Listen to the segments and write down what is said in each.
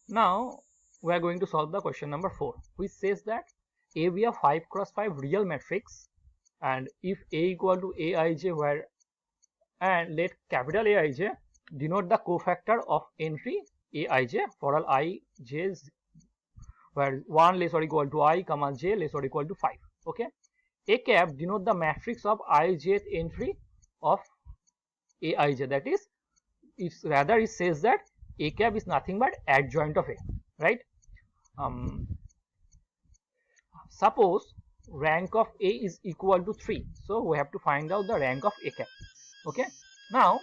Now we are going to solve the question number 4, which says that A be a 5 cross 5 real matrix, and if A equal to Aij, where and let capital Aij denote the cofactor of entry Aij for all ij where 1 less or equal to I comma j less or equal to 5. Okay, A cap denote the matrix of ijth entry of Aij, that is, it's rather it says that A cap is nothing but adjoint of A, right? Suppose rank of A is equal to 3, so we have to find out the rank of A cap. Okay, now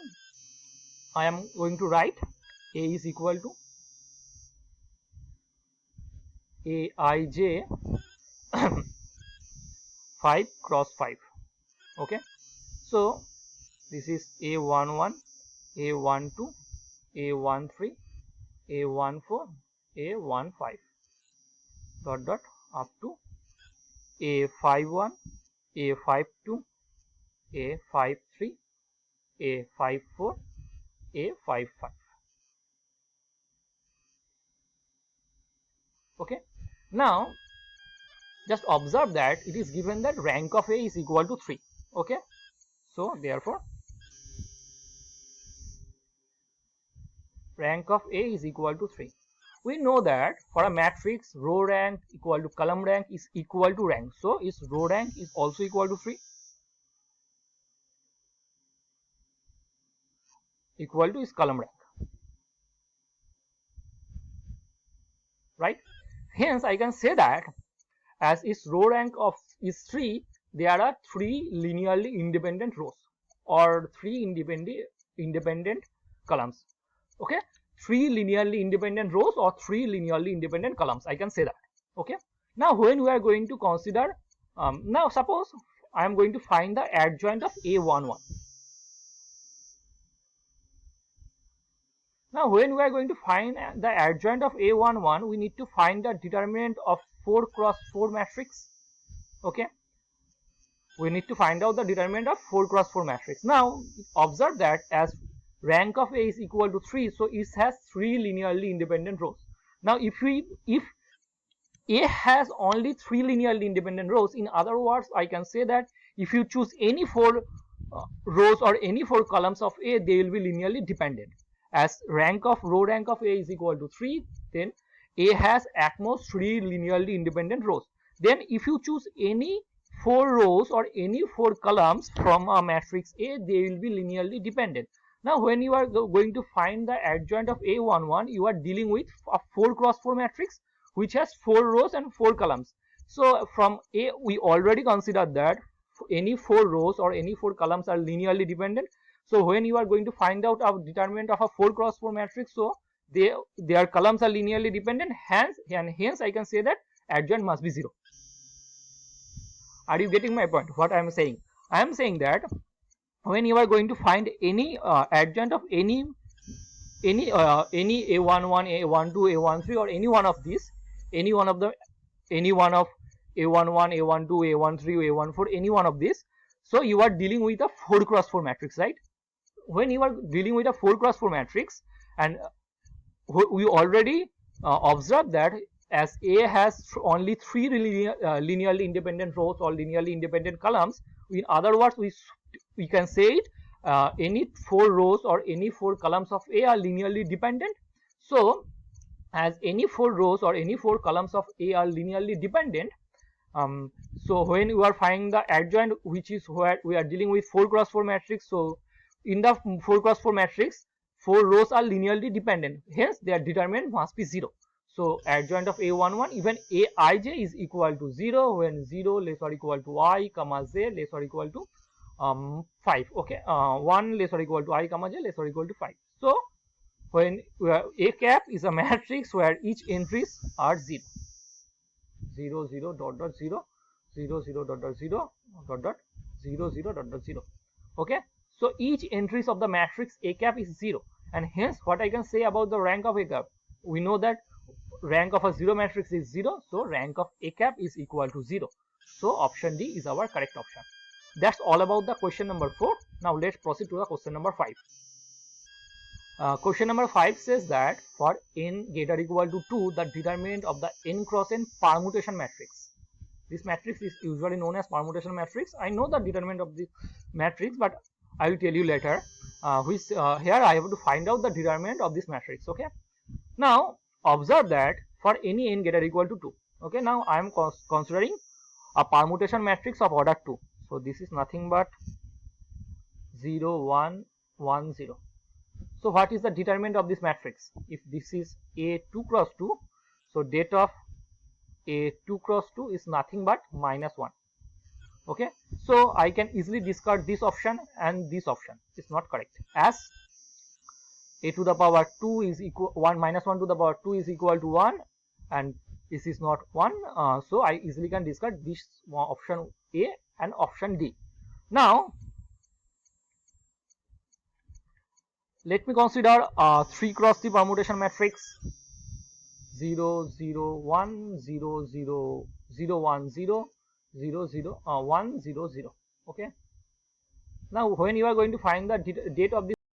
I am going to write A is equal to Aij 5 cross 5. Okay, so this is A11, A12, A13, A14, A15 dot dot up to A51, A52, A53, A54, A55. Okay, now just observe that it is given that rank of A is equal to 3. Okay, so therefore rank of A is equal to 3. We know that for a matrix, row rank equal to column rank is equal to rank. So its row rank is also equal to 3, equal to its column rank, right? Hence I can say that as its row rank of is 3, there are 3 linearly independent rows or 3 independent columns. Okay, 3 linearly independent rows or 3 linearly independent columns, I can say that. Okay, now when we are going to consider now suppose I am going to find the adjoint of A11. Now when we are going to find the adjoint of A11, we need to find the determinant of 4 cross 4 matrix. Okay, we need to find out the determinant of 4 cross 4 matrix. Now observe that as rank of A is equal to 3, so it has 3 linearly independent rows. Now if A has only 3 linearly independent rows, in other words I can say that if you choose any 4 rows or any 4 columns of A, they will be linearly dependent. As rank of A is equal to 3, then A has at most 3 linearly independent rows. Then if you choose any 4 rows or any 4 columns from a matrix A, they will be linearly dependent. Now when you are going to find the adjoint of A11, you are dealing with a 4 cross 4 matrix which has 4 rows and 4 columns. So from A, we already considered that any 4 rows or any 4 columns are linearly dependent. So when you are going to find out a determinant of a 4 cross 4 matrix, so their columns are linearly dependent, hence I can say that adjoint must be 0. Are you getting my point? What I am saying? I am saying that when you are going to find any adjoint of any A11, A12, A13 or any one of these, any one of A11, A12, A13, A14, any one of these, so you are dealing with a 4 cross 4 matrix, right? When you are dealing with a 4 cross 4 matrix, and we already observed that as A has only 3 linearly independent rows or linearly independent columns, in other words we can say it any 4 rows or any 4 columns of A are linearly dependent. So as any 4 rows or any 4 columns of A are linearly dependent, so when you are finding the adjoint, which is where we are dealing with 4 cross 4 matrix, so in the 4 cross 4 matrix, 4 rows are linearly dependent, hence their determinant must be 0. So adjoint of A11, even Aij is equal to 0 when 0 less or equal to I comma j less or equal to 5. Okay, 1 less or equal to I comma j less or equal to 5. So when A cap is a matrix where each entries are 0, 0 0 dot dot 0, 0 0 dot dot 0 dot dot 0 0 dot dot 0. Okay, so each entries of the matrix A cap is 0, and hence what I can say about the rank of A cap, we know that rank of a 0 matrix is 0, so rank of A cap is equal to 0. So option D is our correct option. That's all about the question number 4. Now let's proceed to the question number 5. Question number 5 says that for n greater equal to 2, the determinant of the n cross n permutation matrix. This matrix is usually known as permutation matrix. I know the determinant of the matrix, but I will tell you later. Here I have to find out the determinant of this matrix. Okay. Now observe that for any n greater equal to 2. Okay. Now I am considering a permutation matrix of order 2. So this is nothing but 0, 1, 1, 0. So what is the determinant of this matrix? If this is A2 cross 2, so det of A2 cross 2 is nothing but -1. Okay, so I can easily discard this option, and this option is not correct, as A to the power 2 is equal 1 minus 1 to the power 2 is equal to 1, and this is not 1. So I easily can discard this option A and option D. Now let me consider 3 cross 3 permutation matrix. 0, 0, 1, 0, 0, 0, 1, 0, 0, 0, 1, 0, 0. Okay. Now when you are going to find the date of this